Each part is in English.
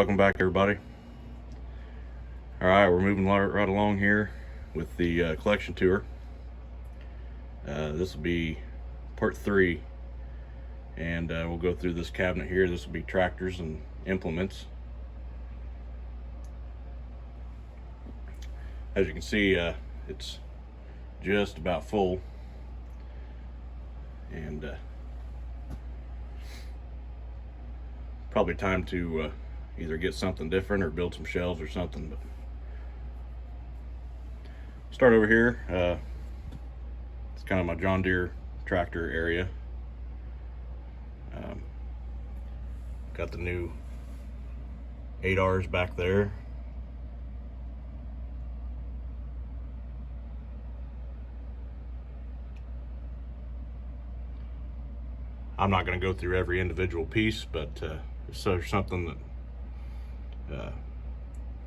welcome back everybody. Alright, we're moving right along here with the collection tour. This will be part 3, and we'll go through this cabinet here. This will be tractors and implements. As you can see, it's just about full, and probably time to either get something different or build some shelves or something. But start over here. It's kind of my John Deere tractor area. Got the new 8Rs back there. I'm not going to go through every individual piece, but if there's something that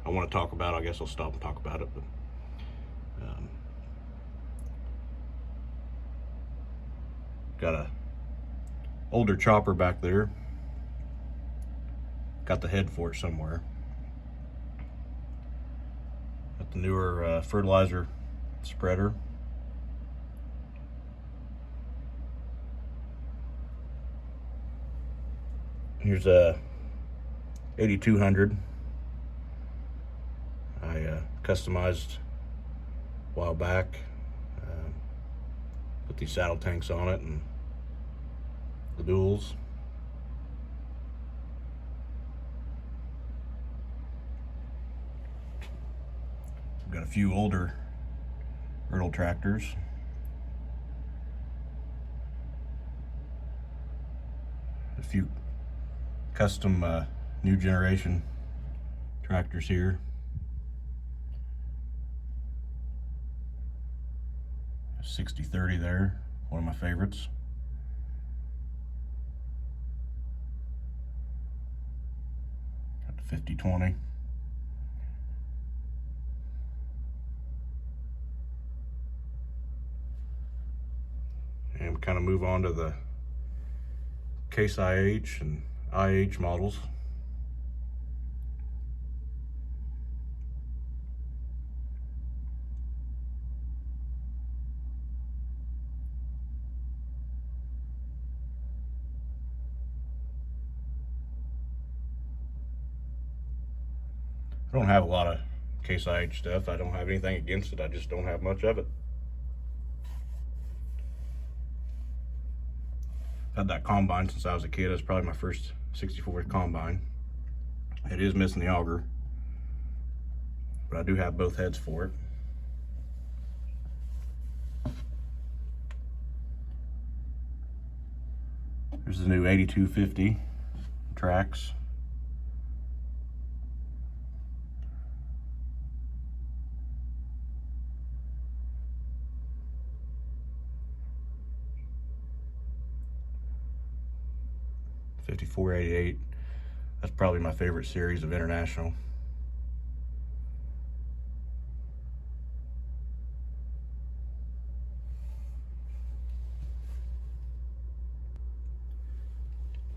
I want to talk about, I guess I'll stop and talk about it. But got a older chopper back there. Got the head for it somewhere. Got the newer fertilizer spreader. Here's a 8200. I customized a while back. Put these saddle tanks on it and the duals. We've got a few older Ertl tractors. A few custom new generation tractors here. 6030 there, one of my favorites. Got the 5020. And we kind of move on to the Case IH and IH models. I don't have a lot of Case IH stuff. I don't have anything against it. I just don't have much of it. I've had that combine since I was a kid. It's probably my first 64th combine. It is missing the auger, but I do have both heads for it. There's the new 8250 Trax. $54.88. That's probably my favorite series of International.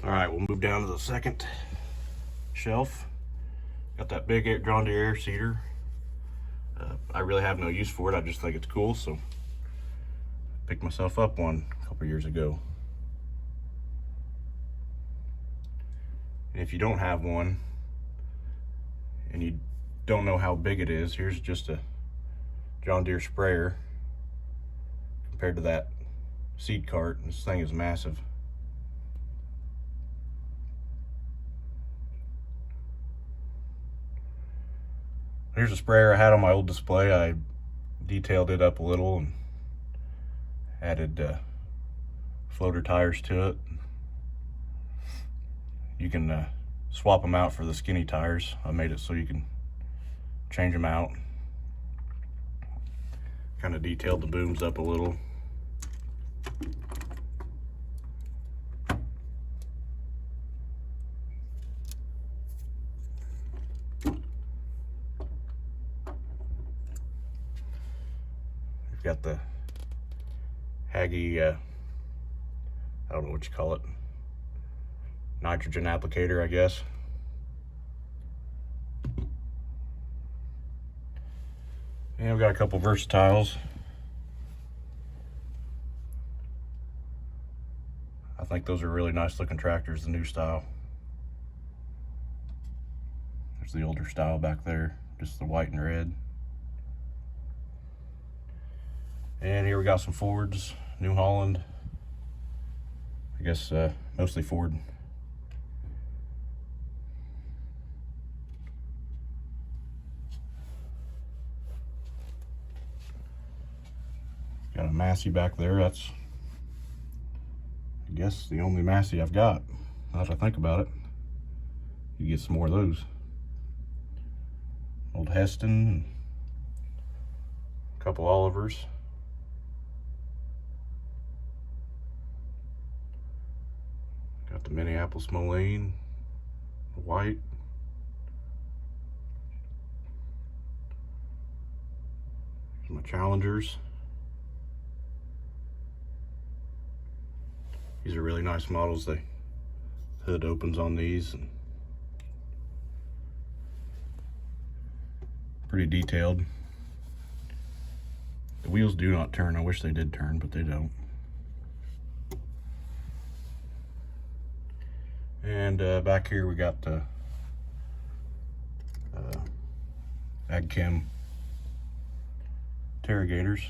All right, we'll move down to the second shelf. Got that big John Deere seeder. I really have no use for it. I just think it's cool, so picked myself up one a couple years ago. And if you don't have one and you don't know how big it is, here's just a John Deere sprayer compared to that seed cart. This thing is massive. Here's a sprayer I had on my old display. I detailed it up a little and added floater tires to it. You can swap them out for the skinny tires. I made it so you can change them out. Kind of detailed the booms up a little. We've got the Hagie, I don't know what you call it, nitrogen applicator, I guess. And we got a couple Versatiles. I think those are really nice looking tractors, the new style. There's the older style back there, just the white and red. And here we got some Fords, New Holland. I guess mostly Ford. Got a Massey back there. That's, I guess, the only Massey I've got. Now that I think about it, you get some more of those. Old Heston, a couple Olivers. Got the Minneapolis Moline, the white. Here's my Challengers. These are really nice models. The hood opens on these and pretty detailed. The wheels do not turn. I wish they did turn, but they don't. And back here we got the AgChem Terragators.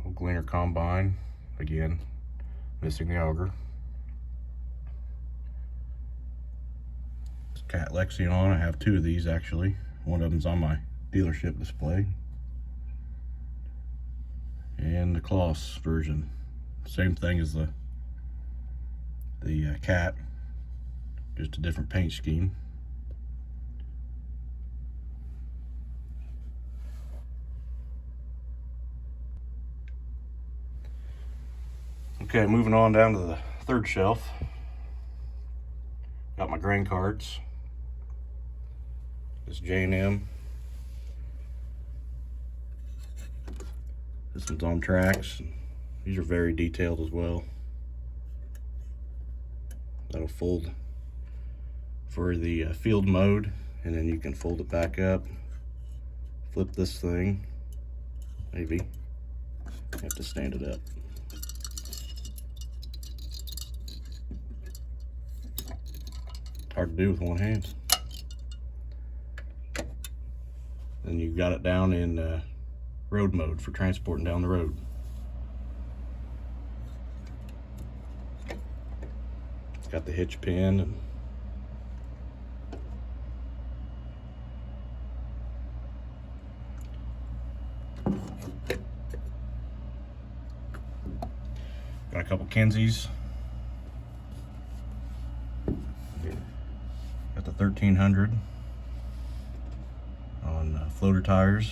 Old Gleaner Combine, again, missing the auger. It's Cat Lexion. I have two of these actually. One of them's on my dealership display. And the Kloss version. Same thing as the Cat, just a different paint scheme. Okay, moving on down to the third shelf. Got my grain carts. This J&M. This one's on tracks. These are very detailed as well. That'll fold for the field mode, and then you can fold it back up, flip this thing, maybe. You have to stand it up. Hard to do with one hand. Then you've got it down in road mode for transporting down the road. It's got the hitch pin and got a couple Kinseys. Got the 1300 on floater tires.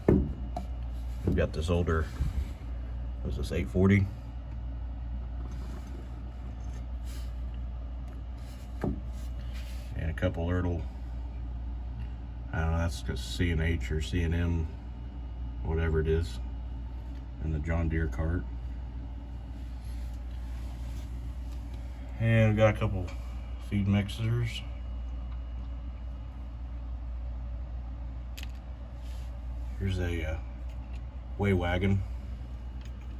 We've got this older, what is this, 840? And a couple Ertl, I don't know, that's just C&H or C&M, whatever it is, in the John Deere cart. And we got a couple feed mixers. Here's a Way Wagon,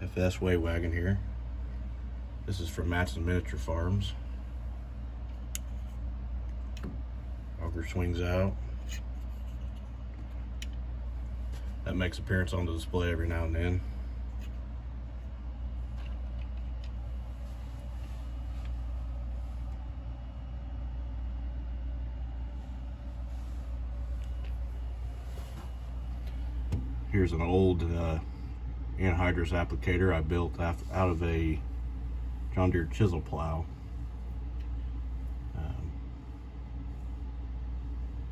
FS Way Wagon here. This is from Matson Miniature Farms. Auger swings out. That makes appearance on the display every now and then. Here's an old anhydrous applicator I built out of a John Deere chisel plow.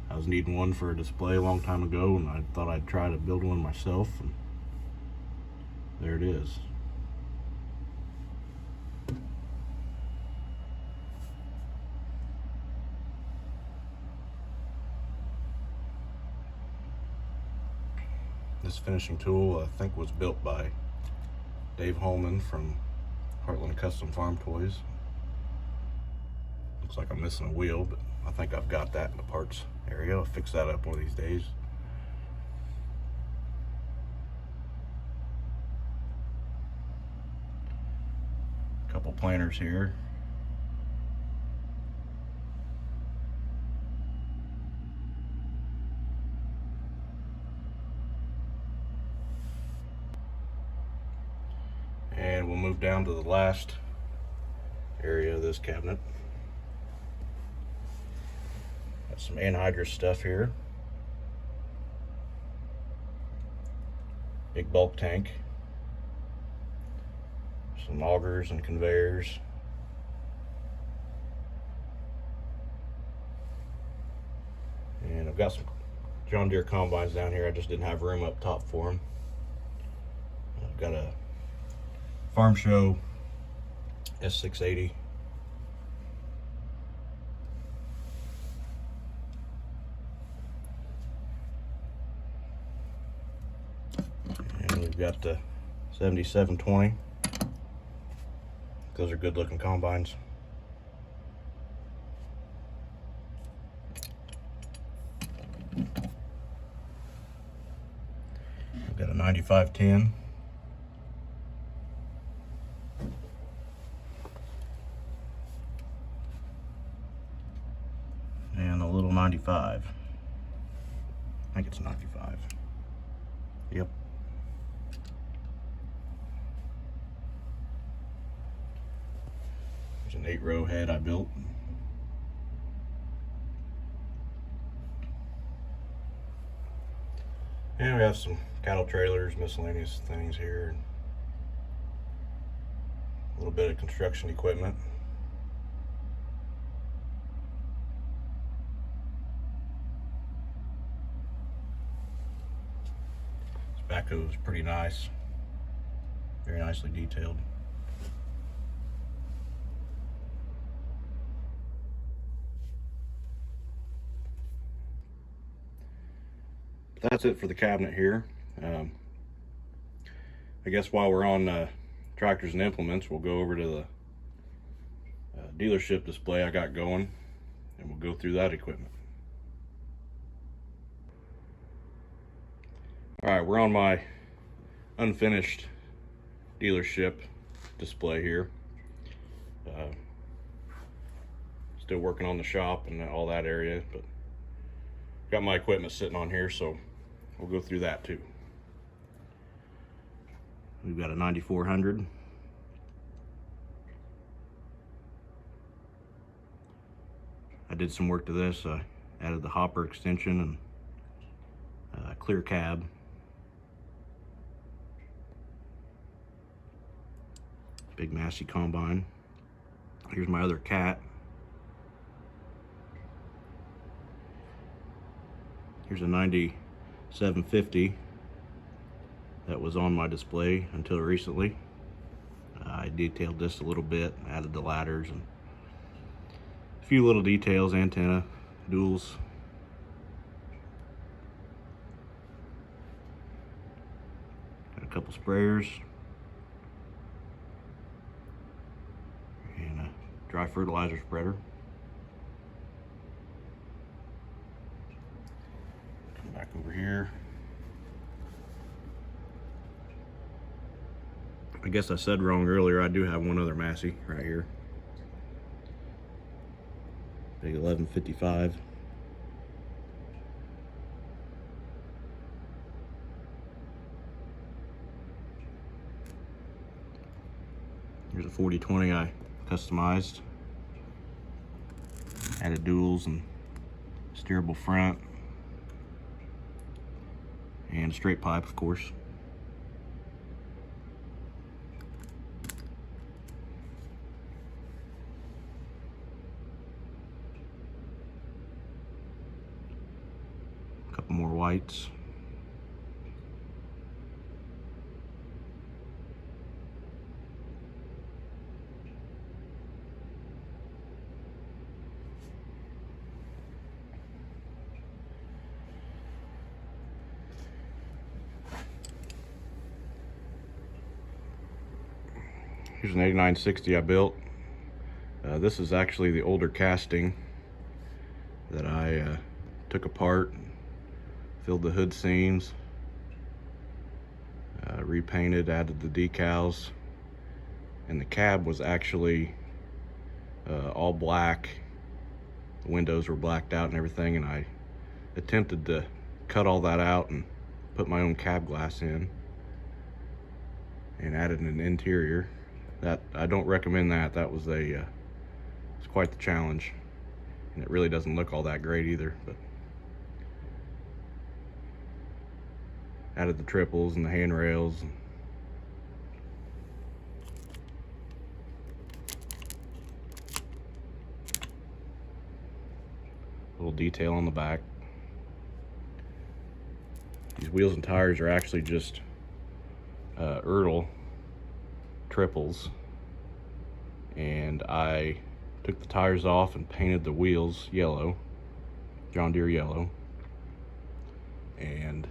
I was needing one for a display a long time ago, and I thought I'd try to build one myself, and there it is. This finishing tool, I think, was built by Dave Holman from Heartland Custom Farm Toys. Looks like I'm missing a wheel, but I think I've got that in the parts area. I'll fix that up one of these days. Couple planters here. And we'll move down to the last area of this cabinet. Got some anhydrous stuff here. Big bulk tank. Some augers and conveyors. And I've got some John Deere combines down here. I just didn't have room up top for them. I've got a Farm Show S680. And we've got the 7720. Those are good looking combines. I've got a 9510. And a little 95. I think it's 95. Yep. There's an 8-row head I built. And we have some cattle trailers, miscellaneous things here. A little bit of construction equipment. This backhoe is pretty nice. Very nicely detailed. That's it for the cabinet here. I guess while we're on tractors and implements, we'll go over to the dealership display I got going, and we'll go through that equipment. All right, we're on my unfinished dealership display here. Still working on the shop and all that area, but got my equipment sitting on here, so we'll go through that too. We've got a 9400. I did some work to this. I added the hopper extension and clear cab. Big Massey combine. Here's my other Cat. Here's a 9750 that was on my display until recently. I detailed this a little bit, added the ladders and a few little details, antenna, duals. Got a couple sprayers and a dry fertilizer spreader. Come back over here. I guess I said wrong earlier. I do have one other Massey right here. Big 1155. Here's a 4020 I customized. Added duals and steerable front. And a straight pipe, of course. Couple more whites. Here's an 8960 I built. This This is actually the older casting that I took apart, filled the hood seams, repainted, added the decals, and the cab was actually all black. The windows were blacked out and everything, and I attempted to cut all that out and put my own cab glass in and added an interior. That I don't recommend that. That was it's quite the challenge, and it really doesn't look all that great either. But added the triples and the handrails. Little detail on the back. These wheels and tires are actually just Ertl triples, and I took the tires off and painted the wheels yellow, John Deere yellow, and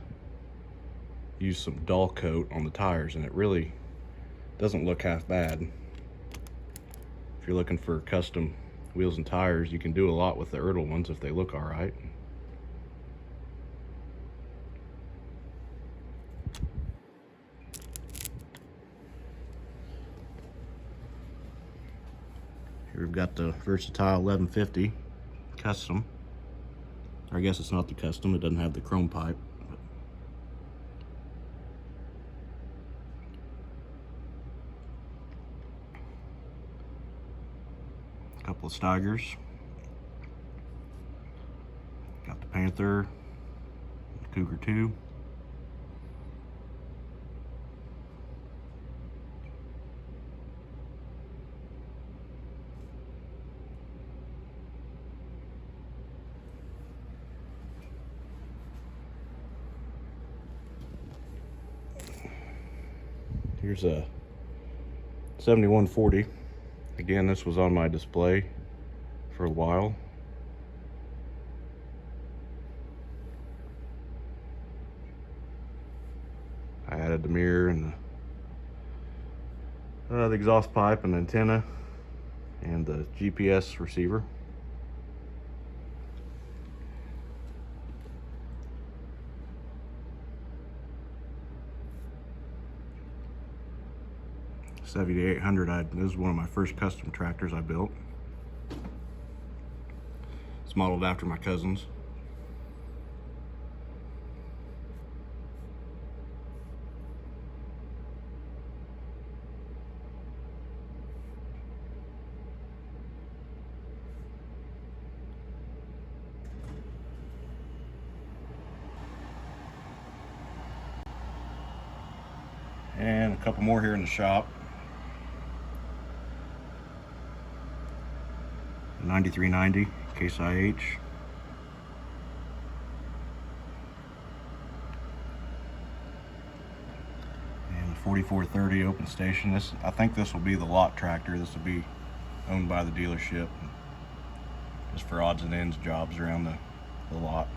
used some dull coat on the tires, and it really doesn't look half bad. If you're looking for custom wheels and tires, you can do a lot with the Ertl ones if they look all right. Here we've got the Versatile 1150 custom. Or I guess it's not the custom, it doesn't have the chrome pipe. A couple of Steigers. Got the Panther, the Cougar 2. Here's a 7140. Again, this was on my display for a while. I added the mirror and the exhaust pipe and antenna and the GPS receiver. Chevy 800. This is one of my first custom tractors I built. It's modeled after my cousin's. And a couple more here in the shop. 9390 Case IH. And the 4430 open station. I think this will be the lot tractor. This will be owned by the dealership, just for odds and ends jobs around the lot.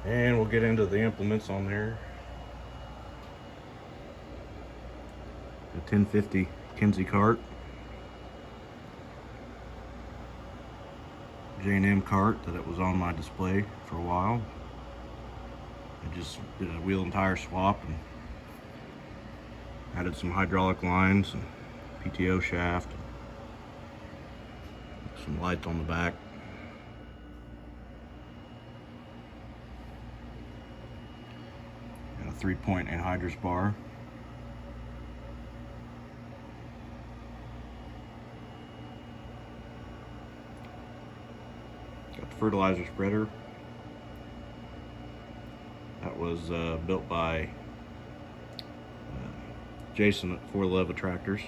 And we'll get into the implements on there. The 1050 Kinsey cart, J&M cart that it was on my display for a while. I just did a wheel and tire swap and added some hydraulic lines and PTO shaft, some lights on the back. And a 3-point anhydrous bar. Got the fertilizer spreader. That was built by Jason at For Love of Tractors.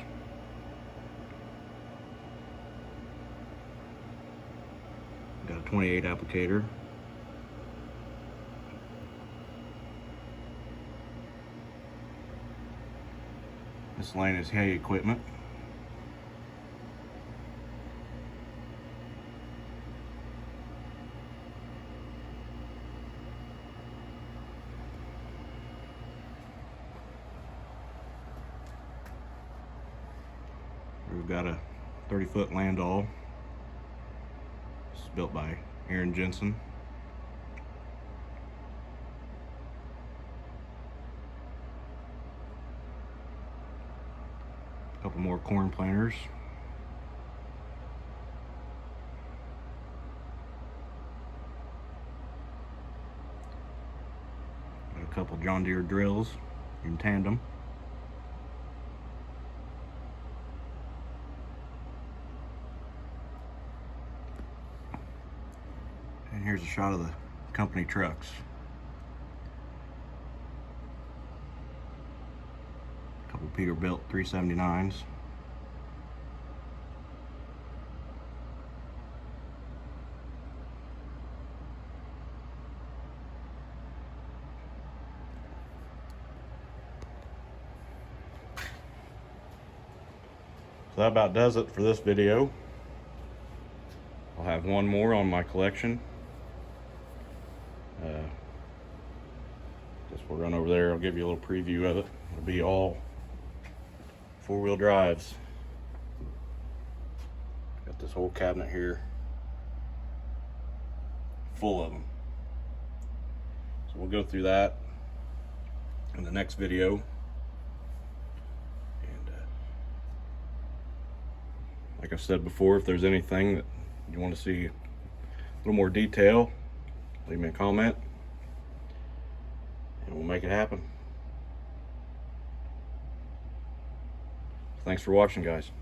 Got a 28 applicator. Miscellaneous hay equipment. We've got a 30-foot Landau. This is built by Aaron Jensen. A couple more corn planters. A couple John Deere drills in tandem. And here's a shot of the company trucks. A couple Peterbilt 379s. So that about does it for this video. I'll have one more on my collection. Guess we'll run over there. I'll give you a little preview of it. It'll be all four-wheel drives. Got this whole cabinet here full of them. So we'll go through that in the next video. Like I said before, if there's anything that you want to see a little more detail, leave me a comment and we'll make it happen. Thanks for watching, guys.